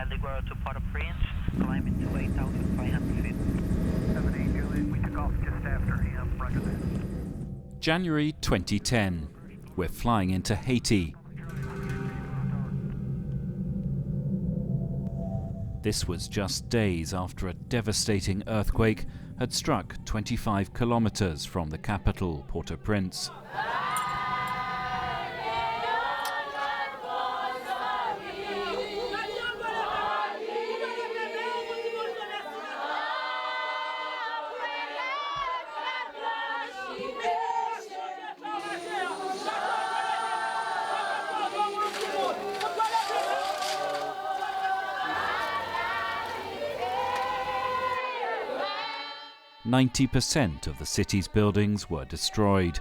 bilingual to Port-au-Prince, climbing to 8,500 feet. 78 Juliet, we took off just after him, roger that. January 2010. We're flying into Haiti. This was just days after a devastating earthquake had struck 25 kilometers from the capital, Port-au-Prince. "90% of the city's buildings were destroyed.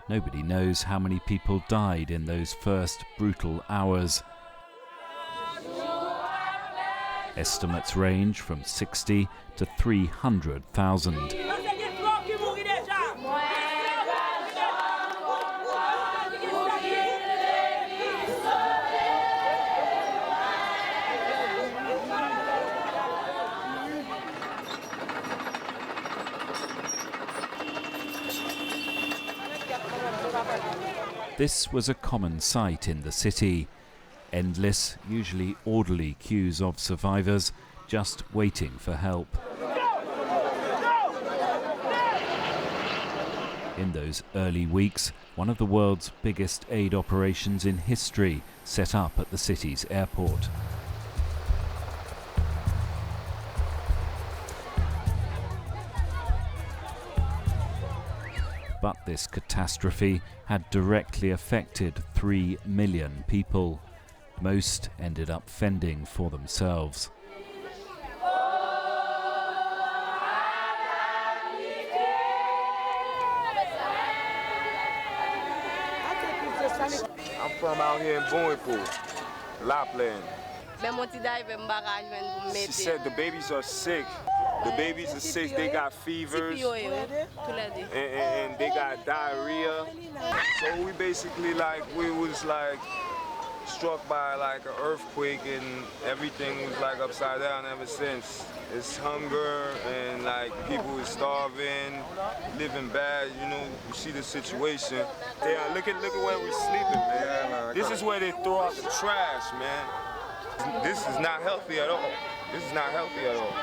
Nobody knows how many people died in those first brutal hours. Estimates range from 60 to 300,000. This was a common sight in the city. Endless, usually orderly queues of survivors just waiting for help. In those early weeks, one of the world's biggest aid operations in history set up at the city's airport. But this catastrophe had directly affected 3 million people. Most ended up fending for themselves. I'm from out here in Boonpool, Lapland. She said the babies are sick. The babies are sick, they got fevers, and they got diarrhea. So we basically we was struck by an earthquake, and everything was upside down ever since. It's hunger, and people is starving, living bad, you see the situation. Yeah, look at where we're sleeping, man. This is where they throw out the trash, man. This is not healthy at all. This is not healthy at all.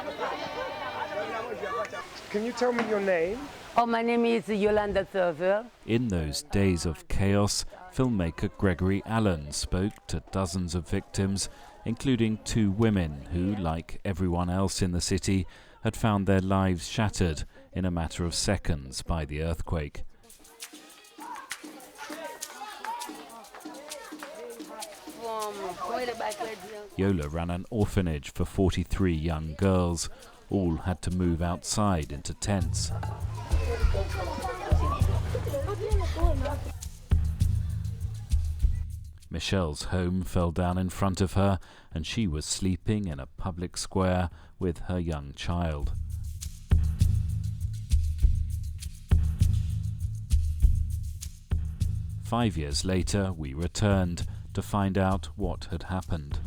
Can you tell me your name? Oh, my name is Yolanda Server. In those days of chaos, filmmaker Gregory Allen spoke to dozens of victims, including 2 women who, like everyone else in the city, had found their lives shattered in a matter of seconds by the earthquake. Yola ran an orphanage for 43 young girls. All had to move outside into tents. Michelle's home fell down in front of her, and she was sleeping in a public square with her young child. Five years later, we returned to find out what had happened.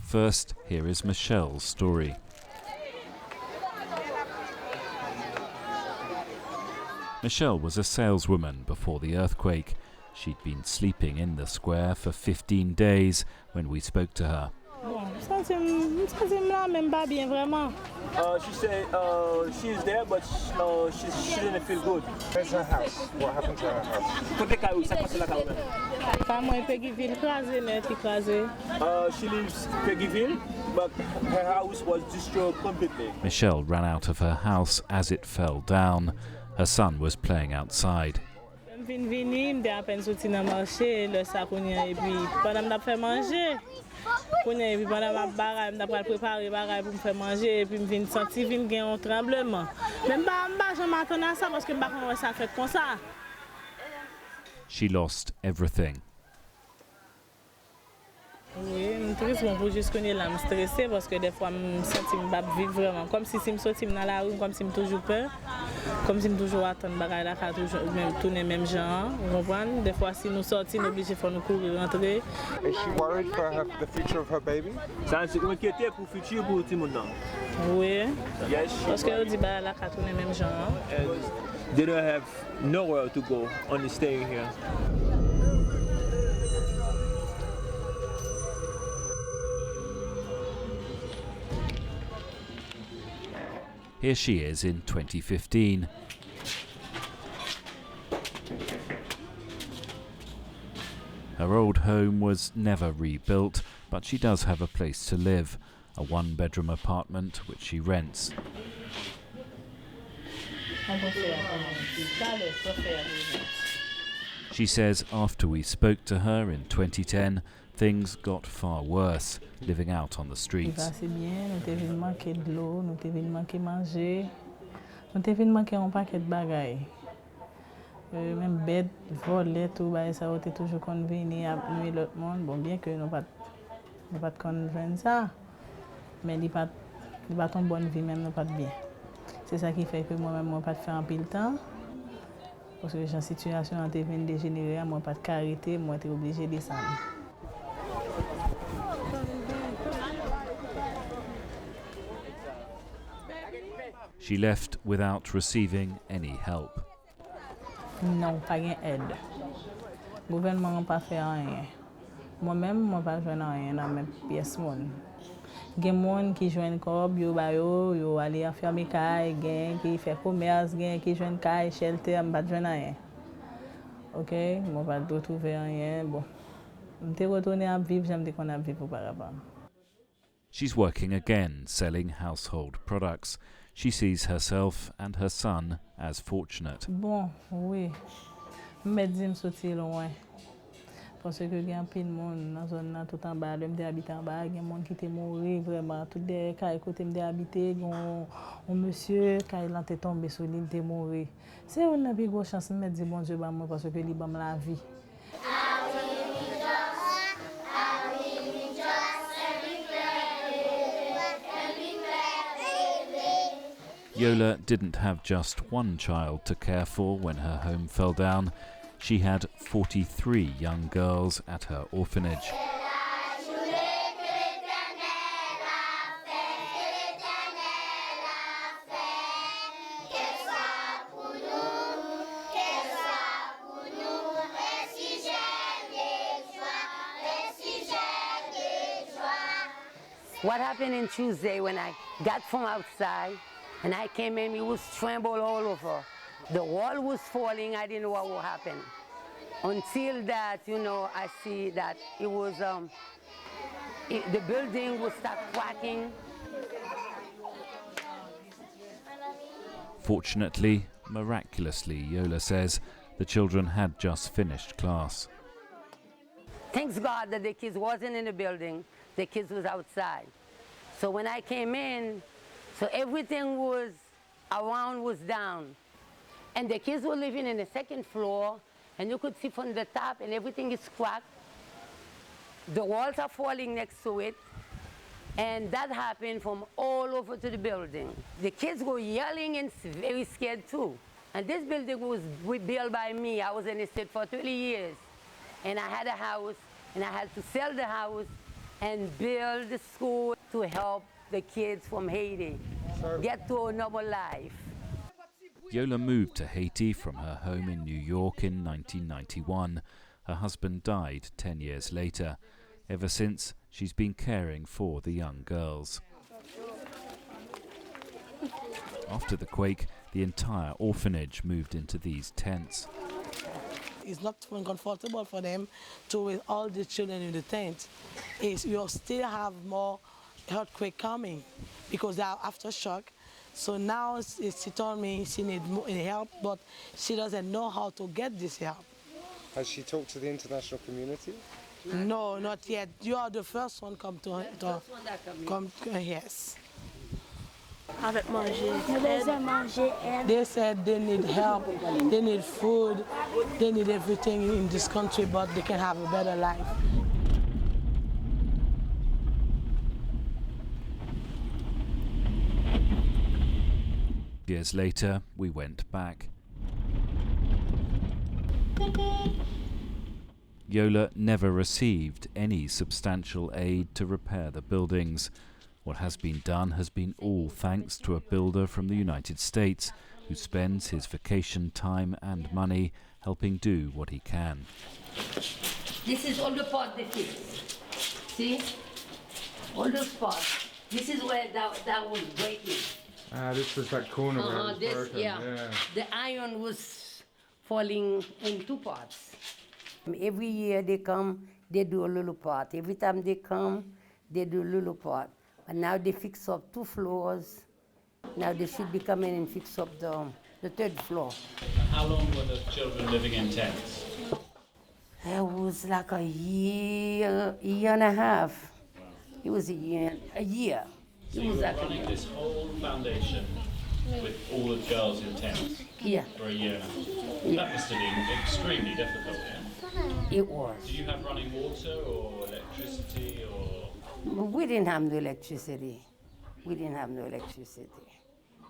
First, here is Michelle's story. Michelle was a saleswoman before the earthquake. She'd been sleeping in the square for 15 days when we spoke to her. She said she's there, but she didn't feel good. Where's her house? What happened to her house? She lives Peggyville, but her house was destroyed completely. Michelle ran out of her house as it fell down. Her son was playing outside. Oui, triste, bon, pour juste connaître là, je suis stressée parce que des fois, je me sens que je ne vivre vraiment. Comme si je me sortais dans la rue, comme si je toujours peur, comme si je toujours attendre bagaille là, toujours tourner même genre, vous comprenez? Des fois, si nous sortons, nous obligés de nous courir, rentrer. Is she worried for the future of her baby? Ça c'est inquiété pour le futur pour tout le monde. Oui. Yes. Parce que nous dit bah là, tourner même genre. And they don't have nowhere to go, only staying here. Here she is in 2015. Her old home was never rebuilt, but she does have a place to live, a one-bedroom apartment which she rents. She says after we spoke to her in 2010, things got far worse, living out on the streets. Même bête, voler, tout, ça a toujours convenu à nous l'autre monde. Bon, bien que nous pas convaincre ça, mais il pas une bonne vie même, nous pas bien. C'est ça qui fait que moi-même, moi pas faire un pile temps. Parce que la situation a été dégénérée, moi pas de carité, moi j'étais obligé de descendre. She left without receiving any help. Non, pas d'aide. Le gouvernement n'a pas fait rien. Moi-même, je n'ai pas joué rien dans mes pièces. Il y a des gens qui jouent un corps, ils vont aller à faire mes cailles, qui font commerce, qui jouent un caille, shelter, je n'ai pas joué rien. Ok, je n'ai pas retrouvé rien. Bon, je suis retourné à vivre, j'aime qu'on a vivre auparavant. She's working again, selling household products. She sees herself and her son as fortunate. Bon, oui. Je me dis que je suis sorti loin. Parce que il y a plein de monde dans la zone tout en bas, je habite en bas, il y a des gens qui sont morts vraiment. Tout des cas côté me habité, un monsieur qui est tombé sur l'île est mort. C'est une plus grosse chance de me dire bon Dieu ba moi parce que il ba la vie. Yola didn't have just one child to care for when her home fell down. She had 43 young girls at her orphanage. What happened on Tuesday when I got from outside and I came in, it was tremble all over. The wall was falling, I didn't know what would happen. Until that, I see that it was, the building would start cracking. Fortunately, miraculously, Yola says, the children had just finished class. Thanks God that the kids wasn't in the building, the kids was outside. So when I came in, so everything was around was down. And the kids were living in the second floor, and you could see from the top, and everything is cracked. The walls are falling next to it, and that happened from all over to the building. The kids were yelling and very scared too. And this building was built by me. I was in the state for 30 years, and I had a house, and I had to sell the house and build the school to help the kids from Haiti get to a normal life. Yola moved to Haiti from her home in New York in 1991. Her husband died 10 years later. Ever since, she's been caring for the young girls. After the quake, the entire orphanage moved into these tents. It's not comfortable for them to with all the children in the tent. You still have more earthquake coming because they are aftershock. So now she told me she needs help, but she doesn't know how to get this help. Has she talked to the international community? No, not yet. You are the first one come to yes. They said they need help, they need food, they need everything in this country, but they can have a better life. Years later, we went back. Yola never received any substantial aid to repair the buildings. What has been done has been all thanks to a builder from the United States who spends his vacation time and money helping do what he can. This is all the part they fixed. See? All those parts. This is where that was breaking. This was that corner where it was broken. Yeah. The iron was falling in two parts. Every year they come, they do a little part. Every time they come, they do a little part. And now they fix up 2 floors. Now they should be coming and fix up the 3rd floor. How long were the children living in tents? It was like a year and a half. Wow. It was a year. So you were running this whole foundation with all the girls in tents for a year and a half? Yeah. That must have been extremely difficult, yeah? It was. Did you have running water or electricity or...? We didn't have no electricity.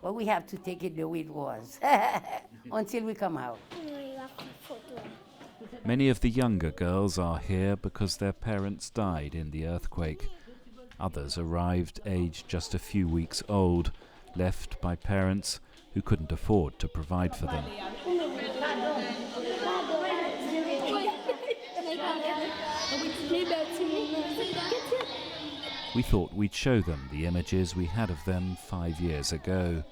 But we have to take it the way it was until we come out. Many of the younger girls are here because their parents died in the earthquake. Others arrived aged just a few weeks old, left by parents who couldn't afford to provide for them. We thought we'd show them the images we had of them 5 years ago.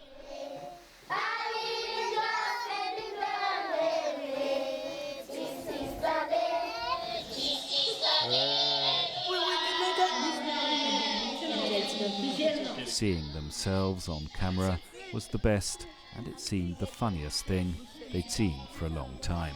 Seeing themselves on camera was the best, and it seemed the funniest thing they'd seen for a long time.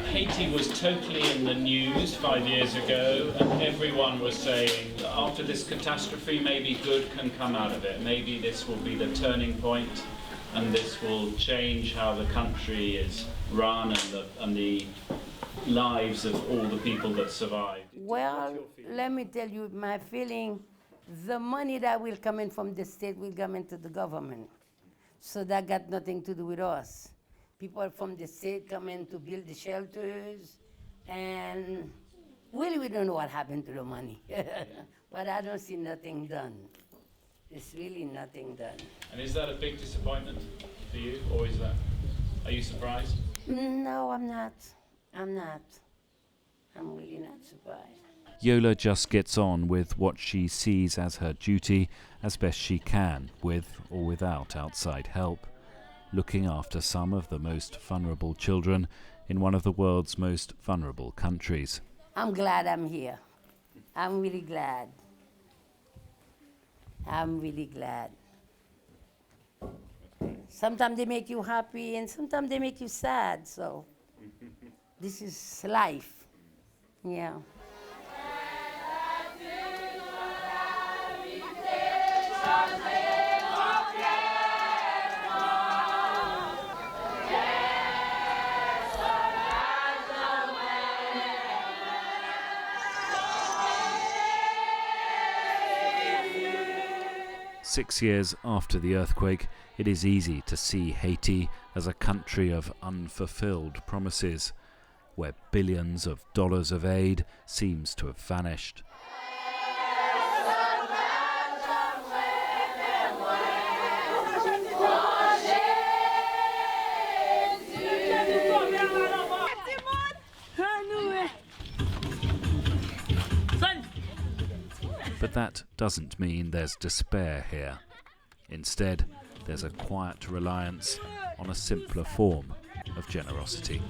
Haiti was totally in the news 5 years ago, and everyone was saying that after this catastrophe maybe good can come out of it. Maybe this will be the turning point and this will change how the country is run and the lives of all the people that survived. Well, let me tell you my feeling. The money that will come in from the state will come into the government. So that got nothing to do with us. People from the state come in to build the shelters, and really we don't know what happened to the money. But I don't see nothing done. There's really nothing done. And is that a big disappointment for you, or are you surprised? No, I'm not. I'm really not surprised. Yola just gets on with what she sees as her duty as best she can, with or without outside help, looking after some of the most vulnerable children in one of the world's most vulnerable countries. I'm glad I'm here. I'm really glad. Sometimes they make you happy and sometimes they make you sad, so this is life. Yeah. Six years after the earthquake, it is easy to see Haiti as a country of unfulfilled promises, where billions of dollars of aid seems to have vanished. But that doesn't mean there's despair here. Instead, there's a quiet reliance on a simpler form of generosity.